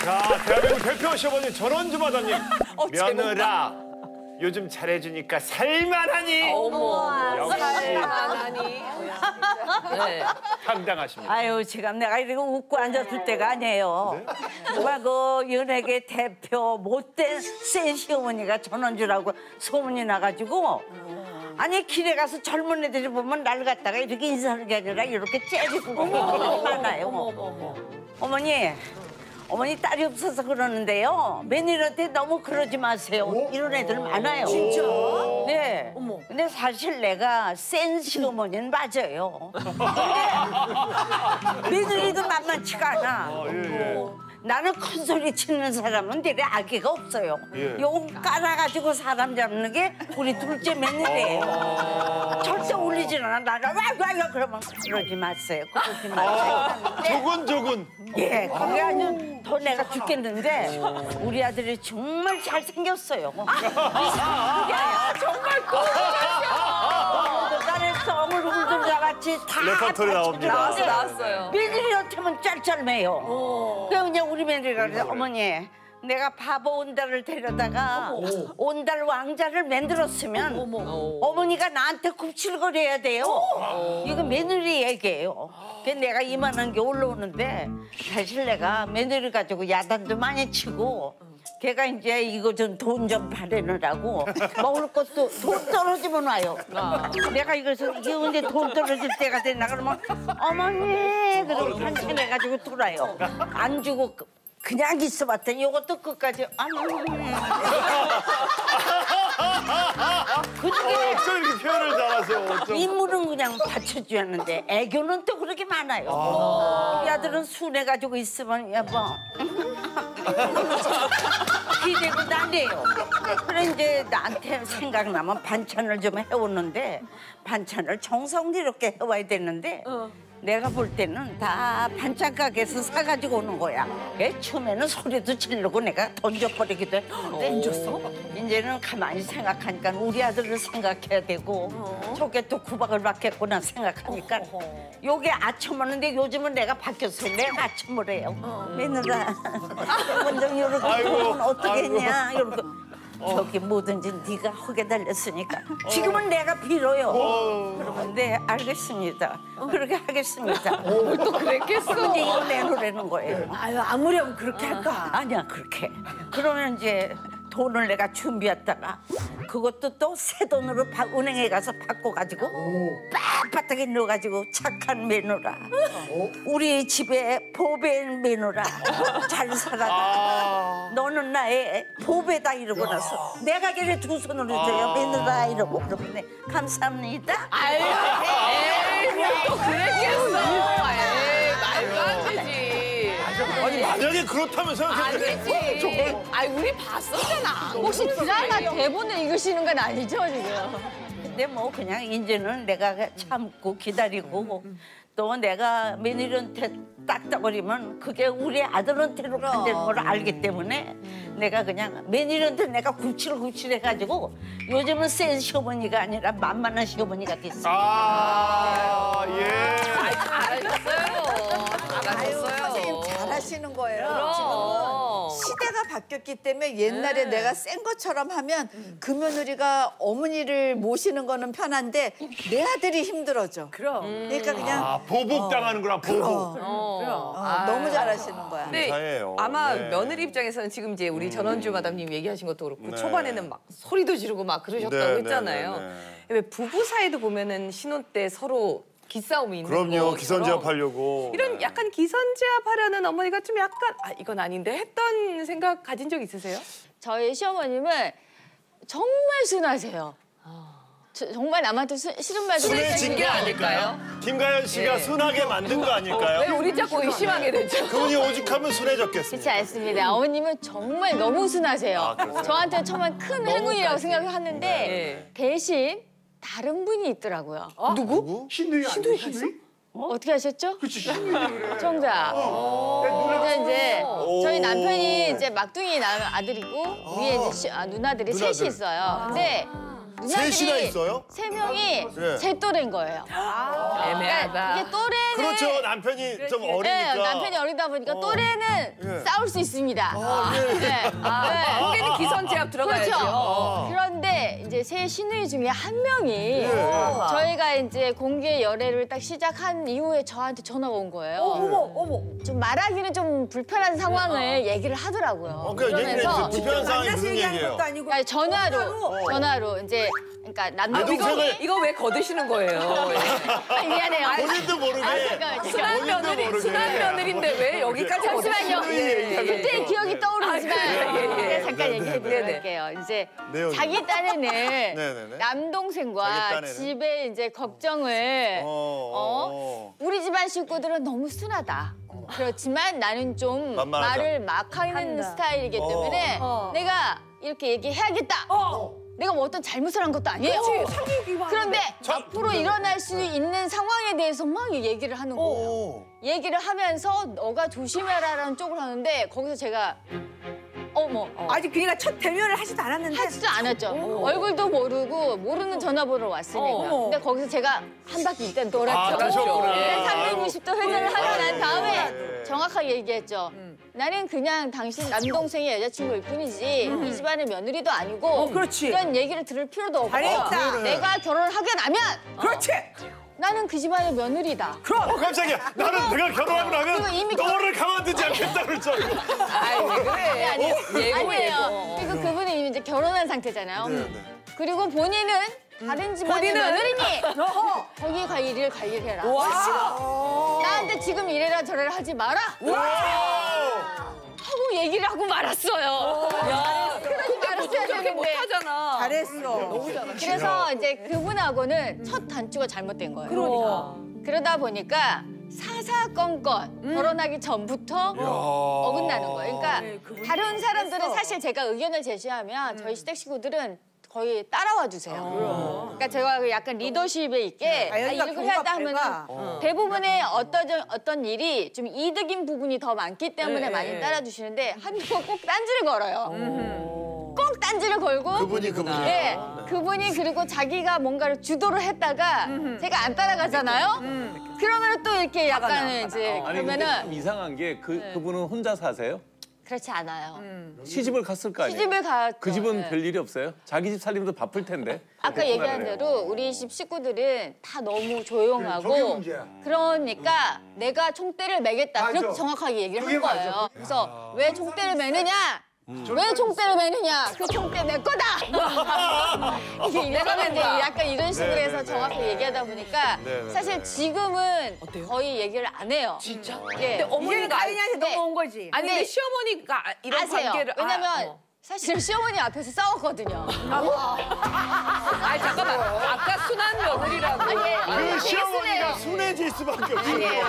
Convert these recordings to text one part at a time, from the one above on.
자, 대한민국 대표 시어머니 전원주 마담님. 며느라, 요즘 잘해주니까 살만하니. 어머, 역시 살만하니. 네. 당당하십니다. 아유, 지금 내가 이렇게 웃고 앉았을 때가 아니에요. 누가 그 연예계 대표 못된 센 시어머니가 전원주라고 소문이 나가지고 아니 길에 가서 젊은 애들이 보면 날 갖다가 이렇게 인사하는 게 아니라 이렇게 째리고 많아요. 어머니 딸이 없어서 그러는데요. 며느리한테 너무 그러지 마세요. 이런 애들 많아요. 진짜? 네. 어머. 근데 사실 내가 센 시어머니는 맞아요. 근데 며느리도 만만치가 않아. 나는 큰 소리 치는 사람은 되레 아기가 없어요. 요거 깔아가지고 사람 잡는 게 우리 둘째 며느리예요. 절대 울리질 않아. 나는 와 그러면 그러지 마세요. 그러지 마세요. 조근조근. 예, 그게 아주 더 내가 죽겠는데 우리 아들이 정말 잘생겼어요. 정말 꿀이야. 딸의 썸을 훌들자같이 다 레퍼토리 나옵니다. 나왔어요. 며느리한테만 짤짤매요. 그래서 그냥 우리 며느리가 그래서 어머니 내가 바보 온달을 데려다가 온달 왕자를 만들었으면 어머니가 나한테 굽실거려야 돼요. 이거 며느리 얘기예요. 그래서 내가 이만한 게 올라오는데 사실 내가 며느리 가지고 야단도 많이 치고 걔가 이제 이거 좀 돈 좀 바래느라고 먹을 것도 돈 떨어지면 와요. 내가 이것을 이게 언제 돈 떨어질 때가 됐나 그러면 어머니 그러고 한참해가지고 돌아요. 안 주고 그냥 있어봤더니 이것도 끝까지 어쩜 이렇게 표현을 잘하세요? 어쩜. 인물은 그냥 받쳐주었는데 애교는 또 그렇게 많아요. 우리 아들은 순해가지고 있으면 여보 기대고 난리예요. 그래 이제 나한테 생각나면 반찬을 좀 해오는데 반찬을 정성스럽게 해와야 되는데 내가 볼 때는 다 반찬 가게에서 사가지고 오는 거야. 처음에는 소리도 지르고 내가 던져버리기도 해. 던졌어? 이제는 가만히 생각하니까 우리 아들을 생각해야 되고 저게 또 구박을 받겠구나 생각하니까 요게 아첨하는데 요즘은 내가 바뀌었어요. 내가 아첨을 해요. 며느라 먼저 이렇게 보면 어떻게 했냐 이러고 저기 뭐든지 네가 하게 달렸으니까 지금은 내가 빌어요. 그러면 네 알겠습니다. 그렇게 하겠습니다. 또 그랬겠어. 이제 이거 내놓으라는 거예요. 아유 아무렴 그렇게 할까? 아니야 그렇게. 그러면 이제 돈을 내가 준비했다가 그것도 또 새 돈으로 은행에 가서 바꿔가지고 빳빳하게 넣어가지고 착한 며느라 우리 집에 보배 며느라 잘 살아라. 너는 나의 보배다 이러고 나서 내가 걔를 두 손으로 줘요. 며느라 이러고 그러면 네, 감사합니다. 아유 에이 또 그랬겠어. 에이 말도 안 되지. 아니 만약에 그렇다면 생각해보세요. 아니지. 정말. 아니 우리 봤었잖아. 혹시 드라마 대본을 읽으시는 건 아니죠 지금? 근데 뭐 그냥 이제는 내가 참고 기다리고 또 내가 며느리한테 딱딱거리면 그게 우리 아들한테로 간다는 걸 알기 때문에 내가 그냥 며느리한테 내가 굽칠굽칠 해가지고 요즘은 센 시어머니가 아니라 만만한 시어머니가 됐어요. 예. 잘하셨어요. 선생님 잘하시는 거예요. 그럼. 시대가 바뀌었기 때문에 옛날에 내가 센 것처럼 하면 그 며느리가 어머니를 모시는 거는 편한데 내 아들이 힘들어져. 그럼. 그러니까 그냥 보복 당하는구나 보복. 너무 잘하시는 거야. 근데 감사해요. 아마 네. 며느리 입장에서는 지금 이제 우리 전원주 마담님 얘기하신 것도 그렇고 네. 초반에는 막 소리도 지르고 막 그러셨다고 네, 했잖아요. 네, 네, 왜 부부 사이도 보면은 신혼 때 서로 기싸움이 있는 그럼요. 것처럼 기선제압하려고. 이런 네. 약간 기선제압하려는 어머니가 좀 약간 이건 아닌데 했던 생각 가진 적 있으세요? 저희 시어머님은 정말 순하세요. 정말 남한테 싫은 말도 순해진 게 아닐까요? 김가연 씨가 예. 순하게 만든 거 왜 아닐까요? 우리 자꾸 의심하게 되죠? 그분이 오죽하면 그렇지 순해졌겠습니까? 않습니다. 어머님은 정말 너무 순하세요. 그렇죠. 저한테는 정말 큰 행운이라고 생각하는데 네. 대신 다른 분이 있더라고요. 누구? 신누이 아니에요? 신누이? 어떻게 하셨죠? 그치, 신누이 그래. 정답. 근데 이제 저희 남편이 이제 막둥이 아들이고 위에 이제 누나들이 누나들. 셋이 있어요. 근데 셋이나 있어요? 3명이 네. 제 또래인 거예요. 애매하다. 이게 또래는 그렇죠. 남편이 좀 어리니까. 네, 남편이 어리다 보니까 또래는 예. 싸울 수 있습니다. 예. 네. 네. 거기는 기선 제압 들어가야죠. 그렇죠. 그런데 이제 세 시누이 중에 한 명이 예. 저희가 이제 공개 열애를 딱 시작한 이후에 저한테 전화가 온 거예요. 어머. 좀 말하기는 좀 불편한 상황을 얘기를 하더라고요. 그러니까 얘기를 해주세요. 불편한 상황이 만나서 무슨 얘기하는 얘기예요? 것도 아니고 그러니까 전화로 이제 그러니까 동생을- 이거 왜 거드시는 거예요? 미안해요. 본인도 모르게. 잠깐만요. 순한 본인도 며느리, 모르게. 순한 며느리인데 왜 여기까지 잠시만요. 얘기하면서. 그때의 기억이 떠오르지만 예. 잠깐 네, 얘기해 드릴게요. 이제 내용이. 자기 딴에는 네네네. 남동생과 자기 딴에는? 집에 이제 걱정을 우리 집안 식구들은 너무 순하다. 그렇지만 나는 좀 만만하다. 말을 막 하는 스타일이기 때문에 내가 이렇게 얘기해야겠다. 내가 뭐 어떤 잘못을 한 것도 아니에요. 그런데 앞으로 일어날 수 있는 상황에 대해서 막 얘기를 하는 거예요. 얘기를 하면서 너가 조심해라라는 쪽으로 하는데 거기서 제가 아직 그러니까 첫 대면을 하지도 않았는데 하지도 않았죠. 얼굴도 모르고 모르는 전화번호로 왔으니까. 근데 거기서 제가 한 바퀴 일단 돌았죠. 가셨구나. 네, 360도 회전을 하고 난 다음에 네. 정확하게 얘기했죠. 나는 그냥 당신 남동생의 여자친구일 뿐이지 이 집안의 며느리도 아니고 그렇지. 이런 얘기를 들을 필요도 없고 잘했다. 내가 결혼을 하게 되면 그렇지. 나는 그 집안의 며느리다. 깜짝이야. 나는 내가 결혼하고 그리고 나면 이미 너를 가만두지 않겠다 그럴 줄 알고. 아이 왜 그래? 아니에요. 그리고 그분이 이미 이제 결혼한 상태잖아요. 네네. 그리고 본인은 다른 집안의 며느리니 거기 갈 일을 관리해라. 나한테 지금 이래라 저래라 하지 마라. 하고 얘기를 하고 말았어요. 그러지 말았어야 그렇게 되는데. 못하잖아. 잘했어. 그래서 이제 그분하고는 첫 단추가 잘못된 거예요. 그러다 보니까 사사건건 결혼하기 전부터 어긋나는 거예요. 그러니까 다른 사람들은 사실 제가 의견을 제시하면 저희 시댁 식구들은 거의 따라와 주세요. 그러니까 제가 약간 리더십에 있게 자연과 이렇게 해야 한다 하면은 경합해가. 대부분의 어떤 일이 좀 이득인 부분이 더 많기 때문에 많이 따라주시는데 한 명은 꼭 딴지를 걸어요. 꼭 딴지를 걸고 그분이. 네, 그분이 그리고 자기가 뭔가를 주도를 했다가 제가 안 따라가잖아요. 그러면 또 이렇게 약간은 이제 아니 근데 그러면은 좀 이상한 게 그분은 혼자 사세요? 그렇지 않아요. 시집을 갔을 거 아니에요? 시집을 갔죠. 그 집은 네. 별일이 없어요? 자기 집 살림도 바쁠 텐데. 아까 얘기한 대로 우리 집 식구들은 다 너무 조용하고 그러니까 내가 총대를 매겠다 그렇게 정확하게 얘기를 한 거예요. 그래서 왜 총대를 매느냐? 왜 총대를 매느냐? 그 총대 내 거다! 이게 이러면 이제 약간 이런 식으로 해서 정확하게 얘기하다 보니까 사실 지금은 거의 얘기를 안 해요. 진짜? 예. 근데 어머니가 가인이한테 네. 넘어온 거지. 아니 근데 시어머니가 이런 아세요. 관계를 왜냐면 사실 시어머니 앞에서 싸웠거든요. 아 잠깐만 아까 순한 며느리라고. 그 시어머니가 순해질 수밖에 없어요. 되게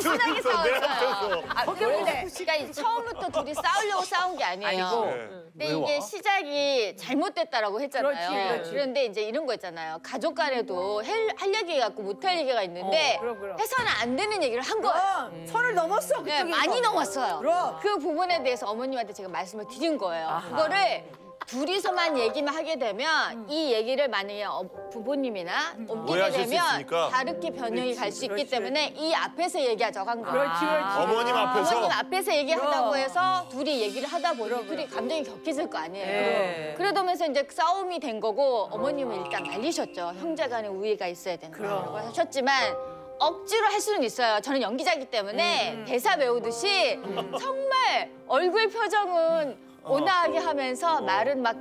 순하게 둘이서 내 싸웠어요. 앞에서. 그러니까 처음부터 둘이 싸우려고 싸운 게 아니에요. 근데 이게 시작이 잘못됐다라고 했잖아요. 그렇지. 그런데 이제 이런 거 있잖아요. 가족 간에도 할 얘기가 있고 못할 얘기가 있는데 해서는 안 되는 얘기를 한 거예요. 선을 넘었어. 네, 그쪽에서. 많이 넘었어요. 그럼. 그 부분에 대해서 어머님한테 제가 말씀을 드린 거예요. 그거를 둘이서만 얘기만 하게 되면 이 얘기를 만약에 부모님이나 옮기게 오해하실 수 되면 있으니까. 다르게 변형이 갈 수 있기 때문에 이 앞에서 얘기하자고 한 거예요. 어머님 앞에서. 어머님 앞에서 얘기하자고 해서 둘이 얘기를 하다 보니 둘이 감정이 격해질 거 아니에요. 그러면서 이제 싸움이 된 거고 어머님은 일단 말리셨죠. 형제 간에 우애가 있어야 된다고 하셨지만 억지로 할 수는 있어요. 저는 연기자이기 때문에 대사 배우듯이 정말 얼굴 표정은 온화하게 하면서 말은 막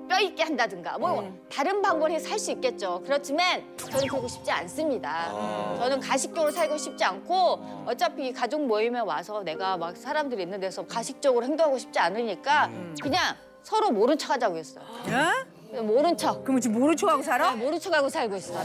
뼈 있게 한다든가 뭐 다른 방법을 해서 할 수 있겠죠. 그렇지만 저는 그러고 싶지 않습니다. 저는 가식적으로 살고 싶지 않고 어차피 가족 모임에 와서 내가 막 사람들이 있는 데서 가식적으로 행동하고 싶지 않으니까 그냥 서로 모른 척 하자고 했어요. 모른 척. 그럼 지금 모른 척하고 살아? 모른 척하고 살고 있어요.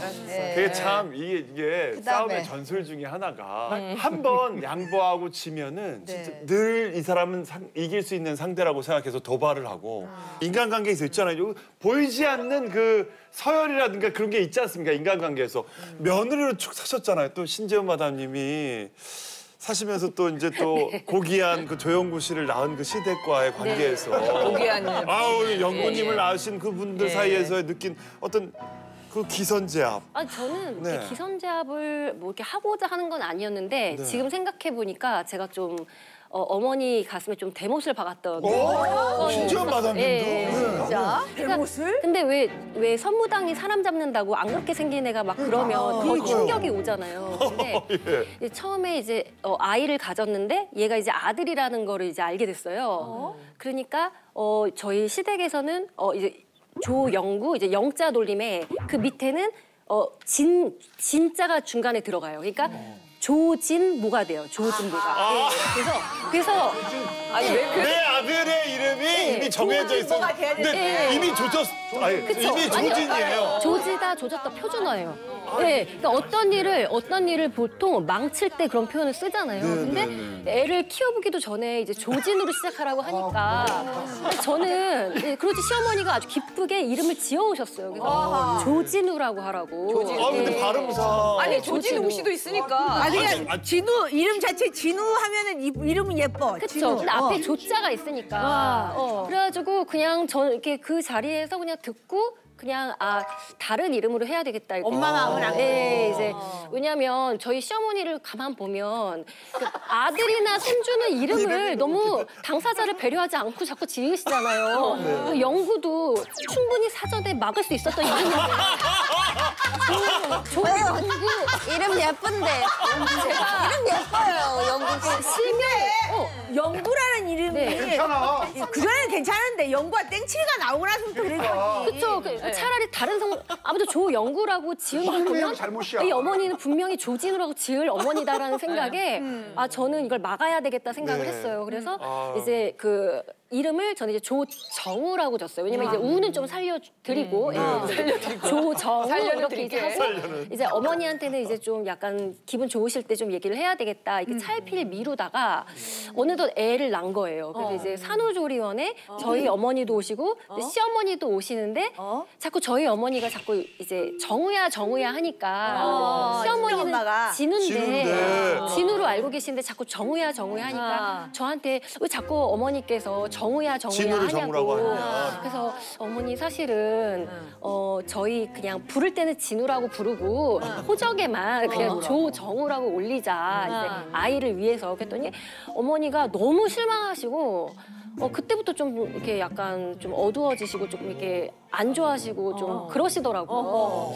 그게 참 이게 싸움의 전술 중에 하나가 한 번 양보하고 지면은 진짜 늘 이 사람은 이길 수 있는 상대라고 생각해서 도발을 하고 인간관계에서 있잖아요. 보이지 않는 그 서열이라든가 그런 게 있지 않습니까? 인간관계에서 며느리로 쭉 사셨잖아요. 또 신재훈 마담님이 사시면서 또 이제 또 고귀한 그 조영구 씨를 낳은 그 시댁과의 관계에서 고귀한 아우 영구님을 낳으신 그분들 사이에서 느낀 어떤 그 기선제압. 아 저는 네. 이렇게 기선제압을 뭐 이렇게 하고자 하는 건 아니었는데 네. 지금 생각해 보니까 제가 좀 어머니 가슴에 좀 대못을 박았던. 진짜 마담님도. 진짜? 대못을? 근데 왜 선무당이 사람 잡는다고 안 그렇게 생긴 애가 막 그러면 더 충격이 오잖아요. 근데 이제 처음에 이제 아이를 가졌는데 얘가 이제 아들이라는 거를 이제 알게 됐어요. 그러니까 저희 시댁에서는 이제 조영구 이제 영자 돌림에 그 밑에는 진자가 중간에 들어가요. 그러니까 조진모가 돼요. 조진모가. 네. 그래서 아니 왜 그래? 내 아들의 이름이 이미 정해져 있어. 근데 이미 조졌. 아니 그쵸? 이미 조진이에요. 조지다 조졌다 표준어예요. 네, 그러니까 어떤 일을 보통 망칠 때 그런 표현을 쓰잖아요. 근데 애를 키워보기도 전에 이제 조진으로 시작하라고 하니까 저는 그렇지 시어머니가 아주 기쁘게 이름을 지어오셨어요. 그래서 조진우라고 하라고. 아 근데 발음상. 아니 조진우 씨도 있으니까. 아니 그냥 진우 이름 자체 진우 하면은 이름은 예뻐. 그쵸. 진우. 근데 앞에 조자가 있으니까. 그래가지고 그냥 저는 이렇게 그 자리에서 그냥 듣고 그냥 다른 이름으로 해야 되겠다. 이렇게. 엄마 마음은 안 네, 이제 왜냐면 저희 시어머니를 가만 보면 그 아들이나 손주는 이름을 너무 당사자를 배려하지 않고 자꾸 지으시잖아요. 그 영구도 충분히 사전에 막을 수 있었던 이름인데. 조영구 이름 예쁜데. 이름 예뻐요, 영국 씨. 실명. 영구라는 이름이 네. 그전에는 괜찮은데 영구가 땡칠이가 나오고 나서부터 그래서 그쵸. 차라리 다른 아무튼 조영구라고 지은 걸 보면 이 어머니는 분명히 조진우라고 지을 어머니다라는 생각에 저는 이걸 막아야 되겠다 생각을 했어요. 그래서 이제 그 이름을 저는 이제 조정우라고 줬어요. 왜냐면 이제 우는 좀 살려드리고 조정우 이렇게 이제 하고 이제 어머니한테는 이제 좀 약간 기분 좋으실 때 좀 얘기를 해야 되겠다. 이렇게 차일피일 미루다가 어느덧 애를 낳은 거예요. 그래서 이제 산후조리원에 저희 어머니도 오시고 시어머니도 오시는데 자꾸 저희 어머니가 자꾸 이제 정우야 하니까 시어머니는 엄마가. 진우인데 진우로 알고 계시는데 자꾸 정우야 하니까 저한테 왜 자꾸 어머니께서 정우야 진우를 정우라고 하냐고. 하냐. 그래서 어머니 사실은 저희 그냥 부를 때는 진우라고 부르고 호적에만 그냥 조정우라고 올리자 이제 아이를 위해서 그랬더니 어머니가 너무 실망하시고 그때부터 좀 이렇게 약간 좀 어두워지시고 조금 이렇게 안 좋아하시고 좀 그러시더라고요.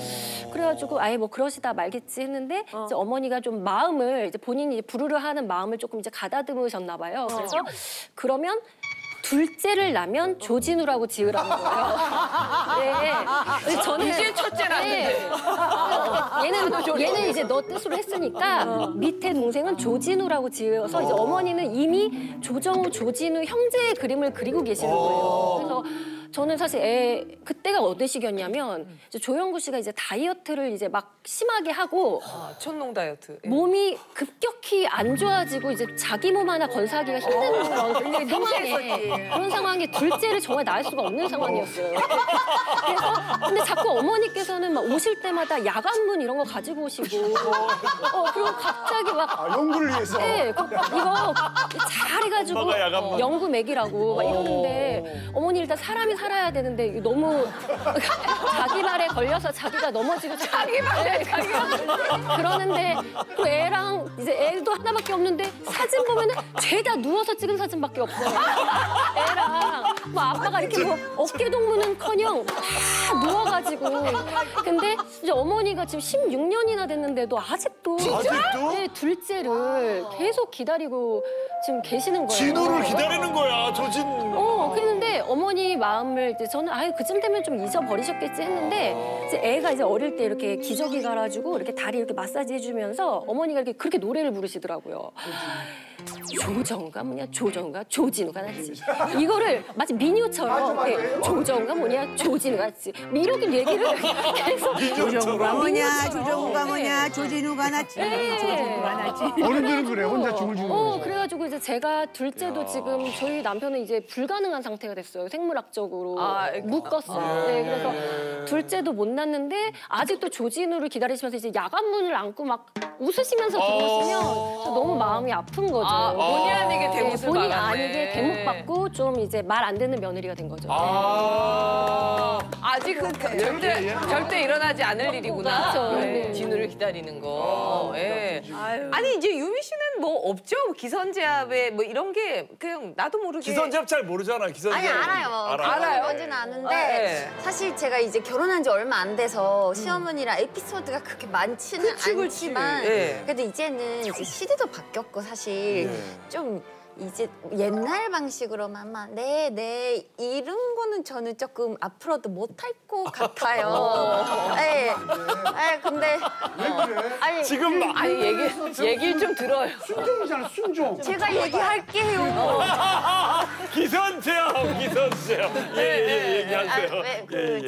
그래가지고 아예 뭐 그러시다 말겠지 했는데 이제 어머니가 좀 마음을 이제 본인이 부르르 하는 마음을 조금 이제 가다듬으셨나 봐요. 그래서 그러면 둘째를 낳으면 조진우라고 지으라는 거예요. 네. 저는 이제 첫째 낳는데. 얘는 이제 너 뜻으로 했으니까 밑에 동생은 조진우라고 지어서 이제 어머니는 이미 조정우, 조진우 형제의 그림을 그리고 계시는 거예요. 그래서 저는 사실 그때가 어느 시기였냐면 이제 조영구 씨가 이제 다이어트를 이제 막 심하게 하고 천농 다이어트. 몸이 급격히 안 좋아지고 이제 자기 몸 하나 건사하기가 힘든 그런 상황에 둘째를 정말 낳을 수가 없는 상황이었어요. 그래서 근데 자꾸 어머니께서는 막 오실 때마다 야간문 이런 거 가지고 오시고 그리고 갑자기 막 연구를 위해서. 네, 이거 잘해가지고 엄마가 야간문. 연구 먹이라고 막 이러는데 어머니 일단 사람이 살아야 되는데 이거 너무 자기 말에 걸려서 자기가 넘어지고 자기 말에 그러는데 또 애랑 이제 애도 하나밖에 없는데 사진 보면은 죄다 누워서 찍은 사진밖에 없어요. 애랑 뭐 아빠가 이렇게 뭐 어깨 동무는커녕 다 누워가지고 근데 이제 어머니가 지금 16년이나 됐는데도 아직도 네, 둘째를 계속 기다리고 지금 계시는 거예요. 진우를 기다리는 거야 조진. 그랬는데 어머니 마음을 이제 저는 그쯤 되면 좀 잊어버리셨겠지 했는데 이제 애가 이제 어릴 때 이렇게 기저귀 갈아주고 이렇게 다리 이렇게 마사지 해주면서 어머니가 이렇게 그렇게 노래를 부르시더라고요. 조정우가 뭐냐 조정우가 조진우가 낫지 이거를 마치 민요처럼 조정우가 뭐냐 조진우가 낫지 이렇게 얘기를 계속 조정우가 뭐냐 조정우가 뭐냐 조진우가 낫지 조진우가 낫지. 어른들은 그래 혼자 중얼중얼. 그래가지고 이제 제가 둘째도 지금 저희 남편은 이제 불가능한 상태가 됐어요. 생물학 비행합적으로 묶었어요. 네, 그래서 둘째도 못 낳는데 아직도 조진우를 기다리시면서 이제 야간문을 안고 막 웃으시면서 들어오시면 너무 마음이 아픈 거죠. 본의 아니게 대못을 본의 받았네. 아니게 대못 받고 좀 이제 말 안 듣는 며느리가 된 거죠. 아직은 절대 일어나지 않을 일이구나. 그렇죠. 네. 진우를 기다리는 거. 예. 아니 이제 유미 씨는 뭐 없죠? 기선제압에 뭐 이런 게 그냥 나도 모르게. 기선제압 잘 모르잖아. 기선제압. 아니 알아요. 알아요? 뭔지는 아는데 네. 사실 제가 이제 결혼한 지 얼마 안 돼서 시어머니랑 에피소드가 그렇게 많지는 않지만 네. 그래도 이제는 이제 시대도 바뀌었고 사실 좀 이제 옛날 방식으로만 네 이런 거는 저는 조금 앞으로도 못할 것 같아요. 네. 네, 근데 아니 지금 막 아니 얘기를 좀 들어요. 순종이잖아, 순종. 제가 얘기할게요. 기선제압. 예, 얘기하세요.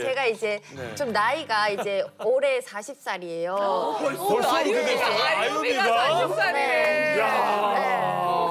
제가 이제 좀 나이가 이제 올해 40살이에요. 벌써 그렇게 됐어요? 아유미가? 40살이네.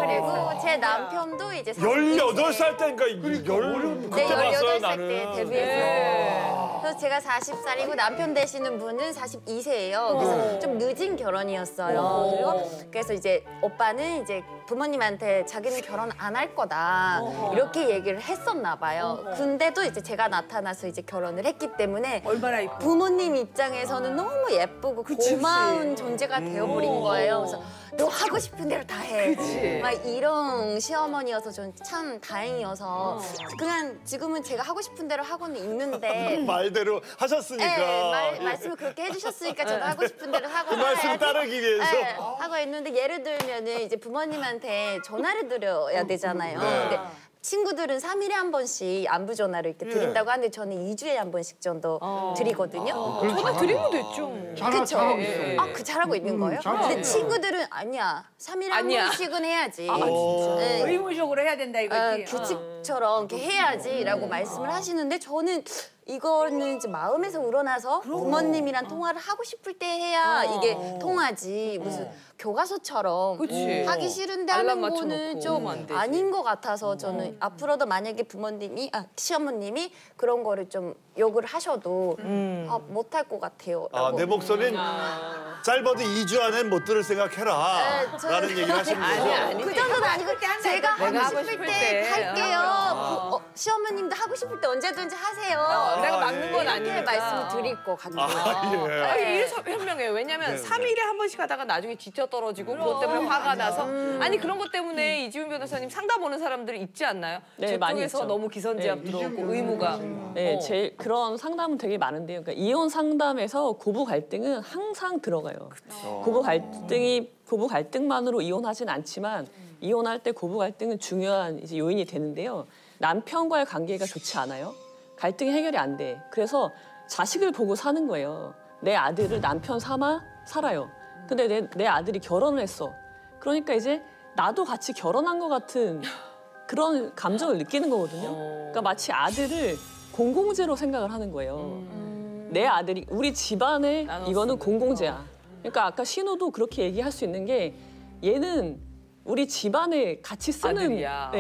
그리고 제 남편도 이제 18살 때니까 그때 봤어요 18살 나는. 때 데뷔했어요. 그래서 제가 40살이고 남편 되시는 분은 42세예요. 그래서 좀 늦은 결혼이었어요. 그래서 이제 오빠는 이제 부모님한테 자기는 결혼 안 할 거다 이렇게 얘기를 했었나 봐요. 근데도 이제 제가 나타나서 이제 결혼을 했기 때문에 얼마나 이쁘. 부모님 입장에서는 너무 예쁘고 고마운 존재가 되어버린 거예요. 그래서 너 하고 싶은 대로 다 해. 막 이런 시어머니여서 전 참 다행이어서 그냥 지금은 제가 하고 싶은 대로 하고는 있는데 말대로 하셨으니까. 네, 말씀을 그렇게 해주셨으니까 저도 하고 싶은 대로 하고 그 말씀 따르기 위해서. 네, 하고 있는데 예를 들면은 이제 부모님한테 전화를 드려야 되잖아요. 근데 친구들은 3일에 한 번씩 안부 전화를 이렇게 드린다고 하는데 저는 2주에 한 번씩 정도 드리거든요. 전화 드리면 됐죠. 잘하고 있어. 그 잘하고 있는 거예요? 근데 친구들은 아니야. 3일에 한 아니야. 번씩은 해야지. 네. 의무적으로 해야 된다 이거지. 규칙처럼 이렇게 해야지라고 말씀을 하시는데 저는 이거는 이제 마음에서 우러나서 부모님이랑 통화를 하고 싶을 때 해야 이게 통하지. 무슨 교과서처럼 하기 싫은데 하는 알람 거는 맞춰놓고 좀 하면 안 되지. 아닌 것 같아서 저는 앞으로도 만약에 시어머님이 그런 거를 좀 욕을 하셔도 못할 것 같아요. 내 목소리는 짧아도 2주 안에 못 들을 생각해라. 라는 얘기를 하시는 거죠. 그 정도는 아니고 제가 하고 싶을 때 할게요. 시어머님도 하고 싶을 때 언제든지 하세요. 내가 막는 건 이렇게 아니니까. 말씀을 드릴 것 같아요. 아니, 이래서 현명해요. 왜냐면 3일에 한 번씩 하다가 나중에 지쳐 떨어지고 그것 때문에 화가 나서 아니 그런 것 때문에 이지훈 변호사님 상담 오는 사람들이 있지 않나요? 네, 많이 저쪽에서 있죠. 너무 기선제압 들어오고 의무가. 네, 제일 그런 상담은 되게 많은데요. 그러니까 이혼 상담에서 고부 갈등은 항상 들어가요. 고부 갈등만으로 이혼하진 않지만 이혼할 때 고부 갈등은 중요한 이제 요인이 되는데요. 남편과의 관계가 좋지 않아요. 갈등이 해결이 안 돼. 그래서 자식을 보고 사는 거예요. 내 아들을 남편 삼아 살아요. 근데 내 아들이 결혼을 했어. 그러니까 이제 나도 같이 결혼한 것 같은 그런 감정을 느끼는 거거든요. 그러니까 마치 아들을 공공재로 생각을 하는 거예요. 내 아들이 우리 집안의 이거는 공공재야. 그러니까 아까 신우도 그렇게 얘기할 수 있는 게 얘는 우리 집안에 같이 쓰는 아들이야.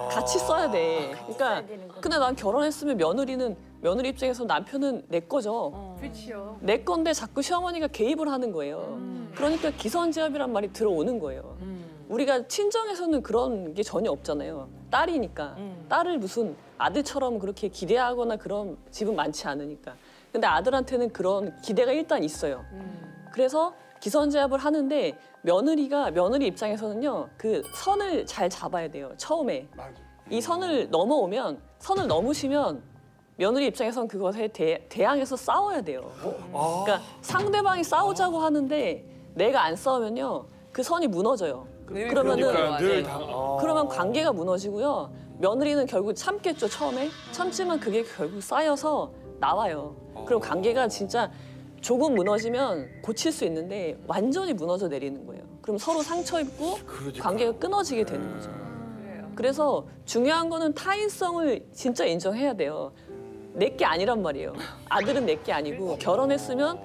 같이 써야 돼. 그러니까 근데 난 결혼했으면 며느리 입장에서 남편은 내 거죠. 그렇죠. 내 건데 자꾸 시어머니가 개입을 하는 거예요. 그러니까 기선제압이란 말이 들어오는 거예요. 우리가 친정에서는 그런 게 전혀 없잖아요. 딸이니까. 딸을 무슨 아들처럼 그렇게 기대하거나 그런 집은 많지 않으니까. 근데 아들한테는 그런 기대가 일단 있어요. 그래서 기선제압을 하는데 며느리 입장에서는요. 그 선을 잘 잡아야 돼요. 처음에. 이 선을 넘으시면 며느리 입장에서는 그것에 대항해서 싸워야 돼요. 그러니까 상대방이 싸우자고 하는데 내가 안 싸우면요. 그 선이 무너져요. 그러면 관계가 무너지고요. 며느리는 결국 참겠죠, 처음에. 참지만 그게 결국 쌓여서 나와요. 그럼 관계가 진짜 조금 무너지면 고칠 수 있는데 완전히 무너져 내리는 거예요. 그럼 서로 상처 입고 관계가 끊어지게 되는 거죠. 그래서 중요한 거는 타인성을 진짜 인정해야 돼요. 내게 아니란 말이에요. 아들은 내게 아니고 결혼했으면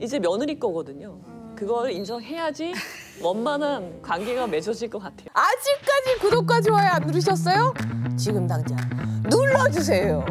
이제 며느리 거거든요. 그걸 인정해야지 원만한 관계가 맺어질 것 같아요. 아직까지 구독과 좋아요 안 누르셨어요? 지금 당장 눌러주세요.